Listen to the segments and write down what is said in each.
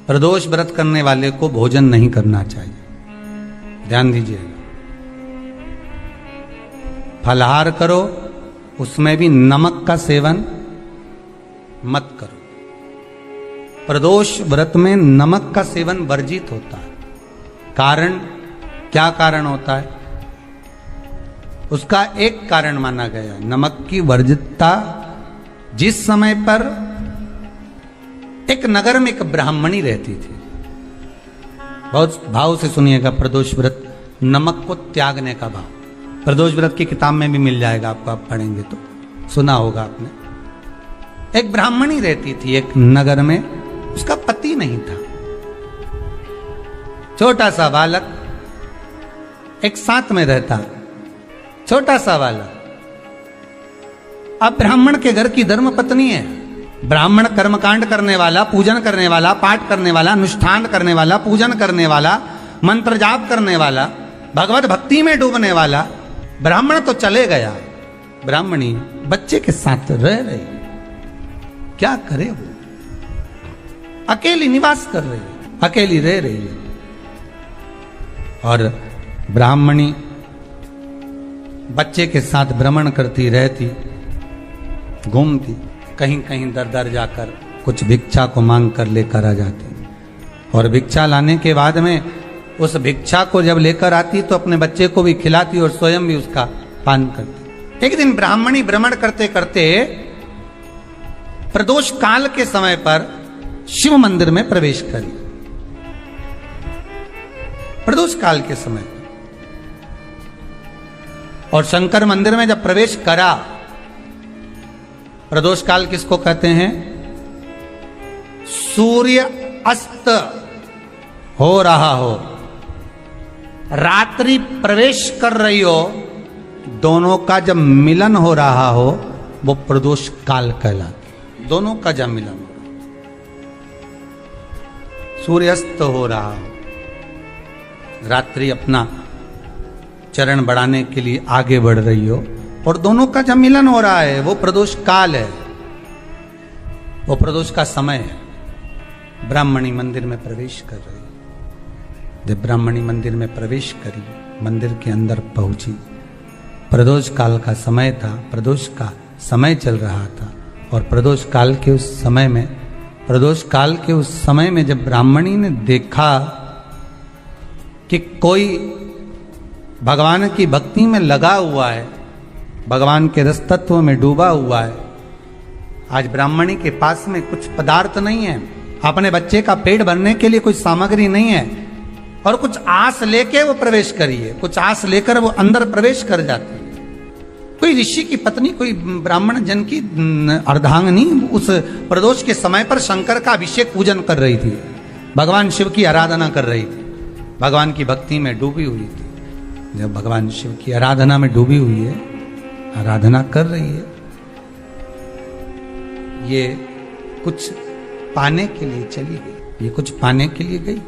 प्रदोष व्रत करने वाले को भोजन नहीं करना चाहिए, ध्यान दीजिएगा। फलाहार करो, उसमें भी नमक का सेवन मत करो। प्रदोष व्रत में नमक का सेवन वर्जित होता है। कारण, क्या कारण होता है? उसका एक कारण माना गया, नमक की वर्जितता। जिस समय पर एक नगर में एक ब्राह्मणी रहती थी, बहुत भाव से सुनिएगा, प्रदोष व्रत, नमक को त्यागने का भाव। प्रदोष व्रत की किताब में भी मिल जाएगा आपको, आप पढ़ेंगे तो सुना होगा आपने। एक ब्राह्मणी रहती थी एक नगर में, उसका पति नहीं था। छोटा सा बालक एक साथ में रहता, छोटा सा बालक। अब ब्राह्मण के घर की धर्म पत्नी है, ब्राह्मण कर्मकांड करने वाला, पूजन करने वाला, पाठ करने वाला, अनुष्ठान करने वाला, पूजन करने वाला, मंत्र जाप करने वाला, भगवत भक्ति में डूबने वाला। ब्राह्मण तो चले गया, ब्राह्मणी बच्चे के साथ रह रही। क्या करे वो? अकेली निवास कर रही है, अकेली रह रही है। और ब्राह्मणी बच्चे के साथ भ्रमण करती रहती, घूमती, कहीं कहीं दर दर जाकर कुछ भिक्षा को मांग कर लेकर आ जाती। और भिक्षा लाने के बाद में उस भिक्षा को जब लेकर आती तो अपने बच्चे को भी खिलाती और स्वयं भी उसका पान करती। एक दिन ब्राह्मणी भ्रमण करते करते प्रदोष काल के समय पर शिव मंदिर में प्रवेश करी। प्रदोष काल के समय पर, और शंकर मंदिर में जब प्रवेश करा, प्रदोष काल किसको कहते हैं? सूर्य अस्त हो रहा हो, रात्रि प्रवेश कर रही हो, दोनों का जब मिलन हो रहा हो वो प्रदोष काल कहलाता। दोनों का जब मिलन हो रहा, सूर्यास्त हो रहा हो, रात्रि अपना चरण बढ़ाने के लिए आगे बढ़ रही हो, और दोनों का जब मिलन हो रहा है, वो प्रदोष काल है, वो प्रदोष का समय है। ब्राह्मणी मंदिर में प्रवेश कर रही। जब ब्राह्मणी मंदिर में प्रवेश करी, मंदिर के अंदर पहुंची, प्रदोष काल का समय था, प्रदोष का समय चल रहा था। और प्रदोष काल के उस समय में, प्रदोष काल के उस समय में जब ब्राह्मणी ने देखा कि कोई भगवान की भक्ति में लगा हुआ है, भगवान के रस तत्व में डूबा हुआ है। आज ब्राह्मणी के पास में कुछ पदार्थ नहीं है, अपने बच्चे का पेट भरने के लिए कोई सामग्री नहीं है, और कुछ आस लेके वो प्रवेश करी है, कुछ आस लेकर वो अंदर प्रवेश कर जाती है। कोई ऋषि की पत्नी, कोई ब्राह्मण जन की अर्धांगिनी उस प्रदोष के समय पर शंकर का अभिषेक पूजन कर रही थी, भगवान शिव की आराधना कर रही थी, भगवान की भक्ति में डूबी हुई थी। जब भगवान शिव की आराधना में डूबी हुई है, आराधना कर रही है, ये कुछ पाने के लिए चली गई, ये कुछ पाने के लिए गई,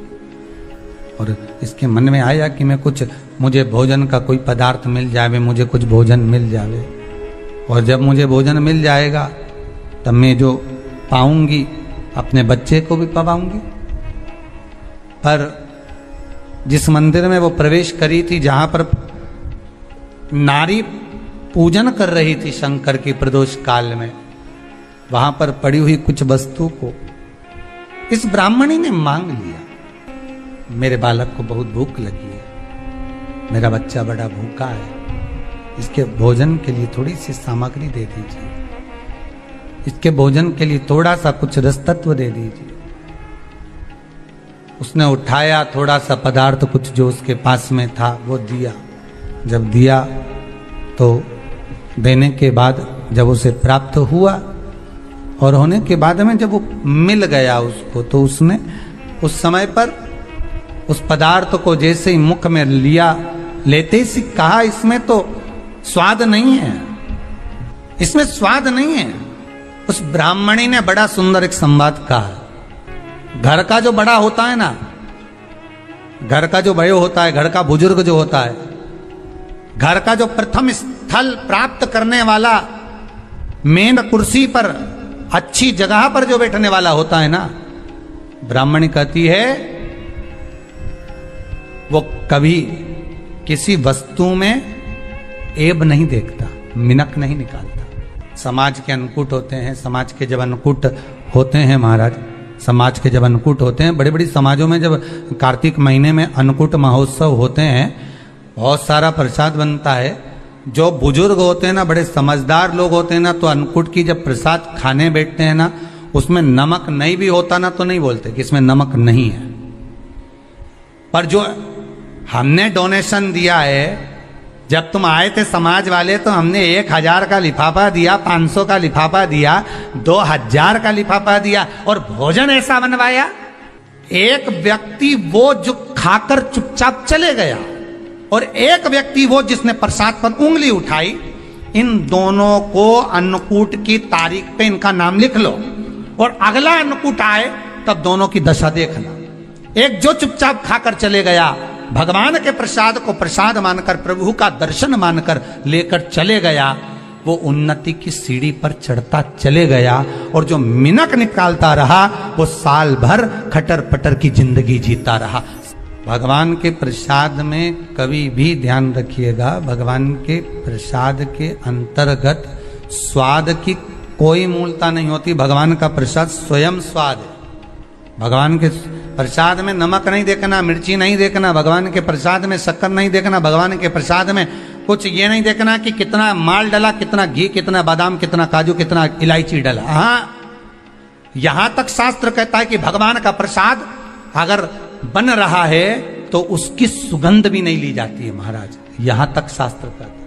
और इसके मन में आया कि मैं कुछ, मुझे भोजन का कोई पदार्थ मिल जावे, मुझे कुछ भोजन मिल जावे, और जब मुझे भोजन मिल जाएगा तब मैं जो पाऊंगी अपने बच्चे को भी पाऊंगी। पर जिस मंदिर में वो प्रवेश करी थी, जहां पर नारी पूजन कर रही थी शंकर की प्रदोष काल में, वहां पर पड़ी हुई कुछ वस्तु को इस ब्राह्मणी ने मांग लिया। मेरे बालक को बहुत भूख लगी है, मेरा बच्चा बड़ा भूखा है, इसके भोजन के लिए थोड़ी सी सामग्री दे दीजिए, इसके भोजन के लिए थोड़ा सा कुछ रस तत्व दे दीजिए। उसने उठाया थोड़ा सा पदार्थ, कुछ जो उसके पास में था वो दिया। जब दिया तो देने के बाद जब उसे प्राप्त हुआ, और होने के बाद में जब वो मिल गया उसको, तो उसने उस समय पर उस पदार्थ को जैसे ही मुख में लिया, लेते ही कहा, इसमें तो स्वाद नहीं है, इसमें स्वाद नहीं है। उस ब्राह्मणी ने बड़ा सुंदर एक संवाद कहा। घर का जो बड़ा होता है ना, घर का जो बड़े होता है, घर का बुजुर्ग जो होता है, घर का जो प्रथम स्थल प्राप्त करने वाला, मेन कुर्सी पर, अच्छी जगह पर जो बैठने वाला होता है ना, ब्राह्मणी कहती है वो कभी किसी वस्तु में ऐब नहीं देखता, मिनक नहीं निकालता। समाज के अन्नकूट होते हैं, समाज के जब अन्नकूट होते हैं महाराज, समाज के जब अन्नकूट होते हैं, बड़ी बड़ी समाजों में जब कार्तिक महीने में अन्नकूट महोत्सव होते हैं, बहुत सारा प्रसाद बनता है। जो बुजुर्ग होते हैं ना, बड़े समझदार लोग होते हैं ना, तो अन्नकूट की जब प्रसाद खाने बैठते हैं ना, उसमें नमक नहीं भी होता ना तो नहीं बोलते कि इसमें नमक नहीं है। पर जो हमने डोनेशन दिया है, जब तुम आए थे समाज वाले तो हमने 1000 का लिफाफा दिया, 500 का लिफाफा दिया, 2000 का लिफाफा दिया और भोजन ऐसा बनवाया। एक व्यक्ति वो जो खाकर चुपचाप चले गया और एक व्यक्ति वो जिसने प्रसाद पर उंगली उठाई। इन दोनों को अन्नकूट की तारीख पे इनका नाम लिख लो और अगला अन्नकूट आए तब दोनों की दशा देखना। एक जो चुपचाप खाकर चले गया, भगवान के प्रसाद को प्रसाद मानकर, प्रभु का दर्शन मानकर लेकर चले गया, वो उन्नति की सीढ़ी पर चढ़ता चले गया। और जो मिनक निकालता रहा वो साल भर खटर पटर की जिंदगी जीता रहा। भगवान के प्रसाद में कभी भी ध्यान रखिएगा, भगवान के प्रसाद के अंतर्गत स्वाद की कोई मूलता नहीं होती। भगवान का प्रसाद स्वयं स्वाद है। भगवान के प्रसाद में नमक नहीं देखना, मिर्ची नहीं देखना, भगवान के प्रसाद में शक्कर नहीं देखना, भगवान के प्रसाद में कुछ ये नहीं देखना कि कितना माल डला, कितना घी, कितना बादाम, कितना काजू, कितना इलायची डला। हाँ, यहां तक शास्त्र कहता है कि भगवान का प्रसाद अगर बन रहा है तो उसकी सुगंध भी नहीं ली जाती है महाराज। यहां तक शास्त्र कहता है।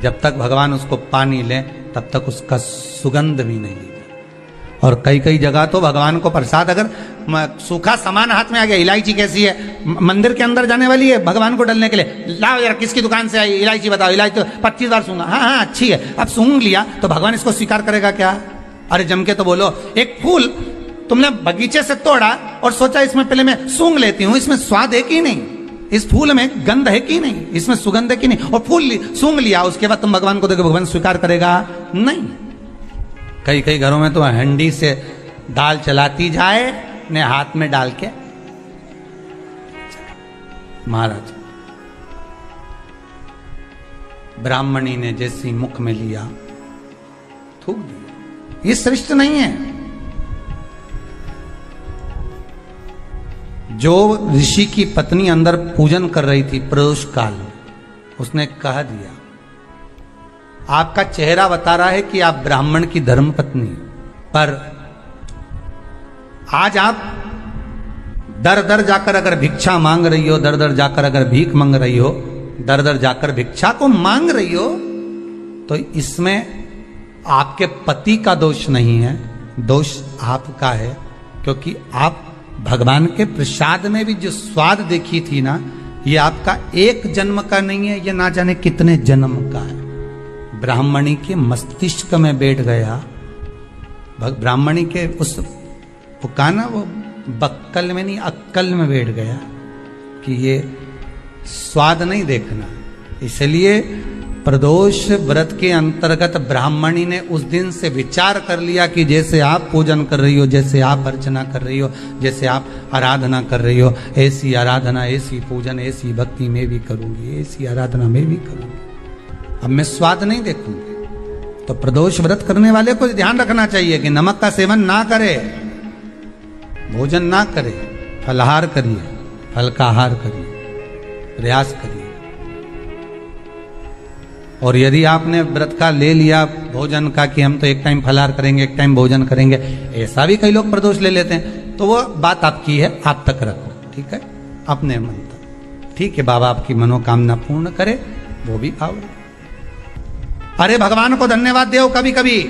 जब तक भगवान उसको पानी ले तब तक उसका सुगंध भी नहीं ली जाती। और कई कई जगह तो भगवान को प्रसाद अगर सूखा सामान हाथ में आ गया, इलायची कैसी है, मंदिर के अंदर जाने वाली है भगवान को डालने के लिए, लाओ यार किसकी दुकान से आई इलायची बताओ, इलायची तो 25 बार सूंघा, हाँ हाँ अच्छी है, अब सूंघ लिया तो भगवान इसको स्वीकार करेगा क्या? अरे जम के तो बोलो। एक फूल तुमने बगीचे से तोड़ा और सोचा इसमें पहले मैं सूंघ लेती हूं, इसमें स्वाद है कि नहीं, इस फूल में गंध है कि नहीं, इसमें सुगंध है कि नहीं, और फूल सूंघ लिया, उसके बाद तुम भगवान को देखो, भगवान स्वीकार करेगा नहीं। कई कई घरों में तो हंडी से दाल चलाती जाए ने हाथ में डाल के। महाराज ब्राह्मणी ने जैसी मुख में लिया थूक दिया। ये श्रेष्ठ नहीं है। जो ऋषि की पत्नी अंदर पूजन कर रही थी प्रदोष काल में, उसने कह दिया, आपका चेहरा बता रहा है कि आप ब्राह्मण की धर्म पत्नी, पर आज आप दर दर जाकर अगर भिक्षा मांग रही हो, दर दर जाकर अगर भीख मांग रही हो, दर दर जाकर भिक्षा को मांग रही हो, तो इसमें आपके पति का दोष नहीं है, दोष आपका है। क्योंकि आप भगवान के प्रसाद में भी जो स्वाद देखी थी ना, ये आपका एक जन्म का नहीं है, ये ना जाने कितने जन्म का है। ब्राह्मणी के मस्तिष्क में बैठ गया, ब्राह्मणी के उस वो कहा ना, वो बक्कल में नहीं अक्कल में बैठ गया कि ये स्वाद नहीं देखना। इसलिए प्रदोष व्रत के अंतर्गत ब्राह्मणी ने उस दिन से विचार कर लिया कि जैसे आप पूजन कर रही हो, जैसे आप अर्चना कर रही हो, जैसे आप आराधना कर रही हो, ऐसी आराधना, ऐसी पूजन, ऐसी भक्ति मैं भी करूंगी, ऐसी आराधना मैं भी करूंगी। अब मैं स्वाद नहीं देखूंगी। तो प्रदोष व्रत करने वाले को ध्यान रखना चाहिए कि नमक का सेवन ना करे, भोजन ना करे, फलाहार करिए, फल का आहार करिए, प्रयास करिए। और यदि आपने व्रत का ले लिया भोजन का कि हम तो एक टाइम फलाहार करेंगे, एक टाइम भोजन करेंगे, ऐसा भी कई लोग प्रदोष ले लेते हैं, तो वो बात आपकी है, आप तक रखो, ठीक है, अपने मन तक। ठीक है, बाबा आपकी मनोकामना पूर्ण करे, वो भी भाव। अरे भगवान को धन्यवाद दो कभी कभी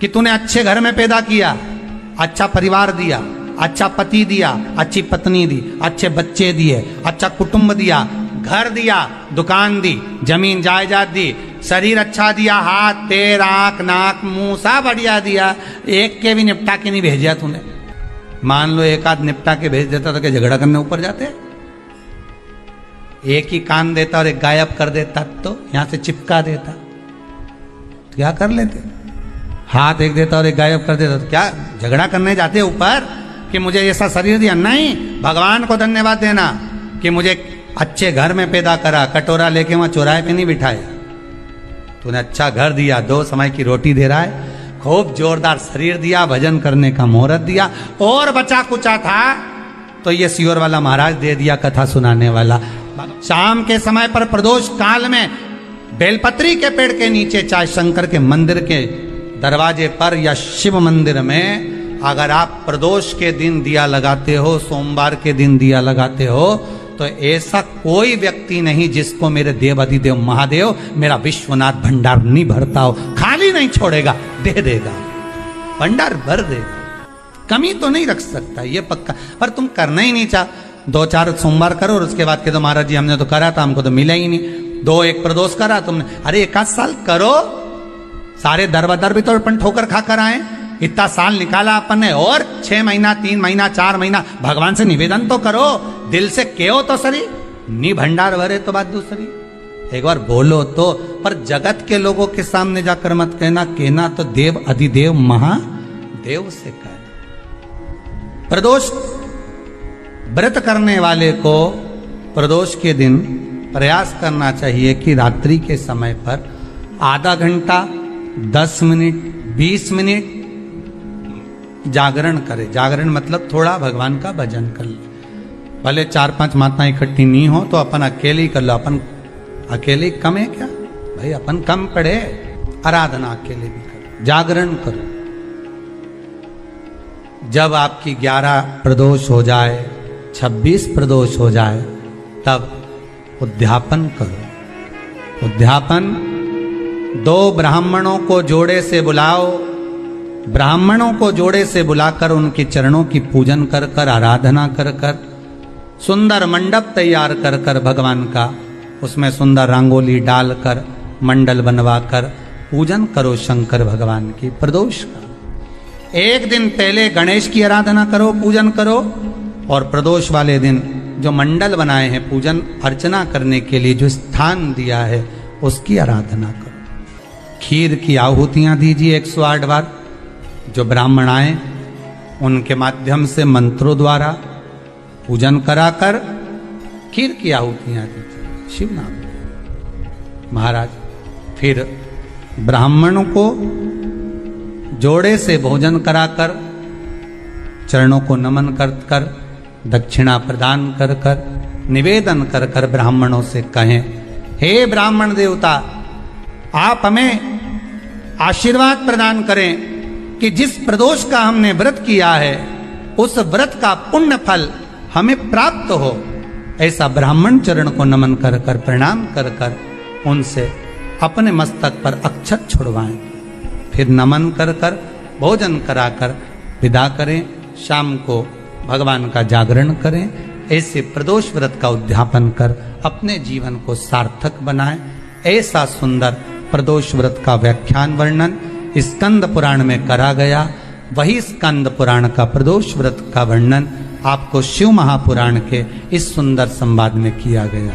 कि तूने अच्छे घर में पैदा किया, अच्छा परिवार दिया, अच्छा पति दिया, अच्छी पत्नी दी, अच्छे बच्चे दिए, अच्छा कुटुंब दिया, घर दिया, दुकान दी, जमीन जायदाद दी, शरीर अच्छा दिया, हाथ पैर आंख नाक मुंह सब बढ़िया दिया, एक के भी निपटा के नहीं भेजा तूने। मान लो एक आध निपटा के भेज देता तो क्या झगड़ा करने ऊपर जाते? एक ही कान देता और एक गायब कर देता तो यहां से चिपका देता, क्या कर लेते? हाथ एक देता और एक गायब कर देता। तो क्या झगड़ा करने जाते ऊपर कि मुझे ऐसा शरीर दिया? नहीं, भगवान को धन्यवाद देना कि मुझे अच्छे घर में पैदा करा, कटोरा लेके वहां चौराहे पे नहीं बिठाया। तूने अच्छा घर दिया, 2 समय की रोटी दे रहा है, खूब जोरदार शरीर दिया, भजन करने का मुहूर्त दिया, और बचा कुचा था तो ये सियोर वाला महाराज दे दिया, कथा सुनाने वाला। शाम के समय पर प्रदोष काल में बेलपत्री के पेड़ के नीचे, चाहे शंकर के मंदिर के दरवाजे पर या शिव मंदिर में, अगर आप प्रदोष के दिन दिया लगाते हो, सोमवार के दिन दिया लगाते हो, तो ऐसा कोई व्यक्ति नहीं जिसको मेरे देव अधिदेव महादेव मेरा विश्वनाथ भंडार नहीं भरता हो, खाली नहीं छोड़ेगा, दे देगा, भंडार भर देगा, कमी तो नहीं रख सकता, ये पक्का। पर तुम करना ही नहीं चाह, 2-4 सोमवार करो और उसके बाद के तो महाराज जी हमने तो करा था, हमको तो मिला ही नहीं। 2-1 प्रदोष करा तुमने, अरे 1 साल करो, सारे दर बदर भी तो अपन ठोकर खा कर आए, इतना साल निकाला अपन ने, और 6 महीना 3 महीना 4 महीना भगवान से निवेदन तो करो, दिल से कहो तो सरी, नी भंडार भरे तो बात दूसरी, एक बार बोलो तो। पर जगत के लोगों के सामने जाकर मत कहना, कहना तो देव अधिदेव महादेव से कहना। प्रदोष व्रत करने वाले को प्रदोष के दिन प्रयास करना चाहिए कि रात्रि के समय पर आधा घंटा, 10 मिनट, 20 मिनट जागरण करे। जागरण मतलब थोड़ा भगवान का भजन कर ले, भले 4-5 माताएं इकट्ठी नहीं हो तो अपन अकेले ही कर लो। अपन अकेले कम है क्या भाई, अपन कम पड़े, आराधना अकेले भी करो, जागरण करो। जब आपकी 11 प्रदोष हो जाए, 26 प्रदोष हो जाए, तब उद्यापन करो। उद्यापन 2 ब्राह्मणों को जोड़े से बुलाओ, ब्राह्मणों को जोड़े से बुलाकर उनके चरणों की पूजन कर कर, आराधना कर कर, सुंदर मंडप तैयार कर कर भगवान का, उसमें सुंदर रंगोली डालकर, मंडल बनवाकर पूजन करो शंकर भगवान की प्रदोष का। एक दिन पहले गणेश की आराधना करो, पूजन करो, और प्रदोष वाले दिन जो मंडल बनाए हैं पूजन अर्चना करने के लिए, जो स्थान दिया है उसकी आराधना करो। खीर की आहुतियां दीजिए 108 बार, जो ब्राह्मण आए उनके माध्यम से मंत्रों द्वारा पूजन कराकर खीर की आहुतियां दीजिए शिव नाम महाराज। फिर ब्राह्मणों को जोड़े से भोजन कराकर, चरणों को नमन कर कर, दक्षिणा प्रदान कर कर, निवेदन कर कर ब्राह्मणों से कहें, हे ब्राह्मण देवता, आप हमें आशीर्वाद प्रदान करें कि जिस प्रदोष का हमने व्रत किया है उस व्रत का पुण्य फल हमें प्राप्त हो। ऐसा ब्राह्मण चरण को नमन कर कर, प्रणाम कर कर उनसे अपने मस्तक पर अक्षत छुड़वाएं। फिर नमन कर कर, भोजन कराकर विदा करें। शाम को भगवान का जागरण करें। ऐसे प्रदोष व्रत का उद्यापन कर अपने जीवन को सार्थक बनाएं। ऐसा सुंदर प्रदोष व्रत का व्याख्यान वर्णन स्कंद पुराण में करा गया। वही स्कंद पुराण का प्रदोष व्रत का वर्णन आपको शिव महापुराण के इस सुंदर संवाद में किया गया।